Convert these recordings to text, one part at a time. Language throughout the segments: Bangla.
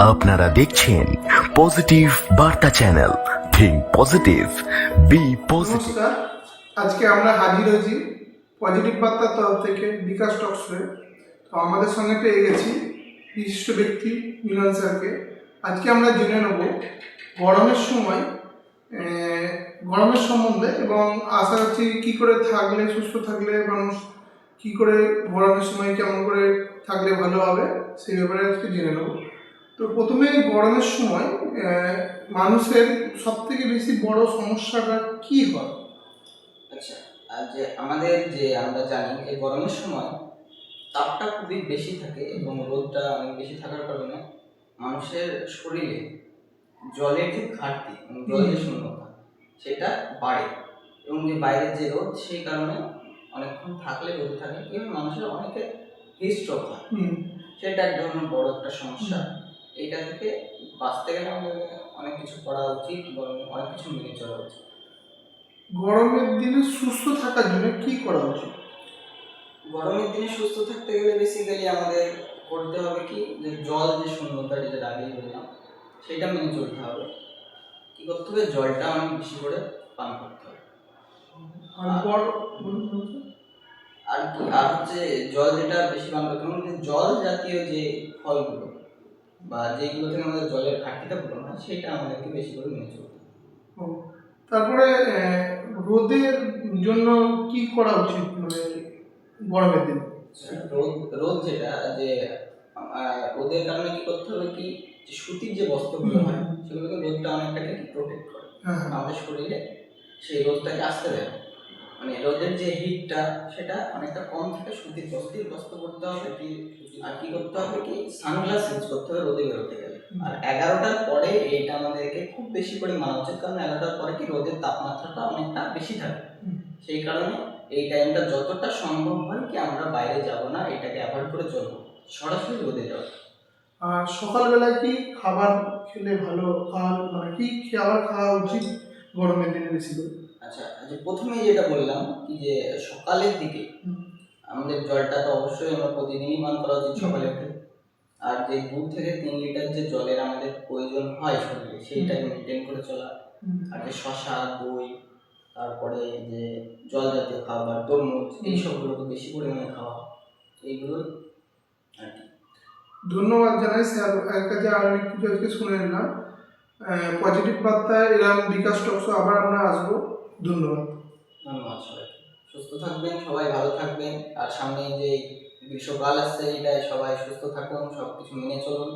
আপনারা দেখছেন পজিটিভ বার্তা channel. Think positive, be positive. নমস্কার, আজকে আমরা হাজির হয়েছি পজিটিভ বার্তার তরফ থেকে বিকাশ টকশোয়ে। তো আমাদের সঙ্গে পেয়ে গেছি বিশিষ্ট ব্যক্তি মিলন স্যারকে। আজকে আমরা জেনে নেব গরমের সময় গরমের সম্বন্ধে, এবং আশা করছি কী করে থাকলে, সুস্থ থাকলে মানুষ কী করে গরমের সময় কেমন করে থাকলে ভালো হবে সেই ব্যাপারে আজকে জেনে নেব। তো প্রথমে গরমের সময় মানুষের সব থেকে বেশি বড় সমস্যাটা কি হয়? আচ্ছা, আর আমরা জানি যে গরমের সময় তাপটা খুবই বেশি থাকে এবং রোদটা অনেক বেশি থাকার কারণে মানুষের শরীরে জলের যে ঘাটতি এবং জলের শূন্যতা সেটা বাড়ে, এবং যে বাইরের যে রোদ সেই কারণে অনেকক্ষণ থাকলে রোদে থাকে এবং মানুষের অনেকে হিটস্ট্রোক হয়। সেটা এক ধরনের বড় একটা সমস্যা। এইটা থেকে বাঁচতে গেলে আমাদের অনেক কিছু করা উচিত, অনেক কিছু মেনে চলা উচিত। গরমের দিনে সুস্থ থাকার জন্য কি করা উচিত? গরমের দিনে সুস্থ থাকতে গেলে বেসিক্যালি আমাদের করতে হবে কি, যে জল যে শূন্যতা যেটা আগেই বললাম সেটা মেনে চলতে হবে। কি করতে হবে, জলটা অনেক বেশি করে পান করতে হবে। আর হচ্ছে জল যেটা বেশি পান করতে হবে, মানে জল জাতীয় যে ফলগুলো বা যেগুলো থেকে আমাদের জলের ঘাটতিটা পূরণ হয় সেটা আমাদেরকে বেশি করে মেনে চলতে হবে। তারপরে রোদের জন্য কি করা উচিত, মানে গরমের দিনে? রোদ যেটা যে রোদের কারণে কি করতে হবে কি, যে সুতির যে বস্ত্রগুলো হয় সেগুলোকে রোদটা অনেকটাকে প্রোটেক্ট করে, আমাদের শরীরে সেই রোদটাকে আসতে দেয়। মানে রোদের যে হিটটা সেটা অনেকটা কম থাকে, সুতির বস্ত্র পরতে হবে। আর কি করতে হবে কি, সানগ্লাস ইউজ করতে হবে রোদে বেরোতে গেলে। আর 11টার পরে এইটা আমাদেরকে খুব বেশি করে মানা উচিত, কারণ 11টার পরে কি রোদের তাপমাত্রাটা অনেকটা বেশি থাকে। সেই কারণে এই টাইমটা যতটা সম্ভব হয় কি আমরা বাইরে যাব না, এটাকে অ্যাভয়েড করে চলবো, সরাসরি রোদে যাওয়া। আর সকালবেলায় কি খাবার খেলে ভালো, মানে কি খাবার খাওয়া উচিত গরমের দিনে বেশি করে? আচ্ছা, যে প্রথমে যেটা বললাম কি, যে সকালের দিকে আমাদের জলটা তো অবশ্যই আমরা প্রতিদিনই পান করা উচিত সকালে উঠে। আর যে 2 থেকে 3 লিটার যে জলের আমাদের প্রয়োজন হয় শরীরে, সেইটাকে মেনটেন করে চলা। আর যে শশা, দই, তারপরে যে জল জাতীয় খাবার, তরমুজ, এইসবগুলোকে বেশি পরিমাণে খাওয়া, এইগুলো আর কি। ধন্যবাদ জানাই স্যার এর কাছে। আর অনেক কিছু আজকে শুনে নিলাম। পজিটিভ বার্তায় এরকম বিকাশ টকশো আবার আমরা আসবো। ধন্যবাদ। ধন্যবাদ সবাইকে। সুস্থ থাকবেন, সবাই ভালো থাকবেন। আর সামনে যে গ্রীষ্মকাল আসছে, এটাই সবাই সুস্থ থাকুন, সব কিছু মেনে চলুন।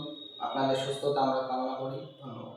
আপনাদের সুস্থতা আমরা কামনা করি। ধন্যবাদ।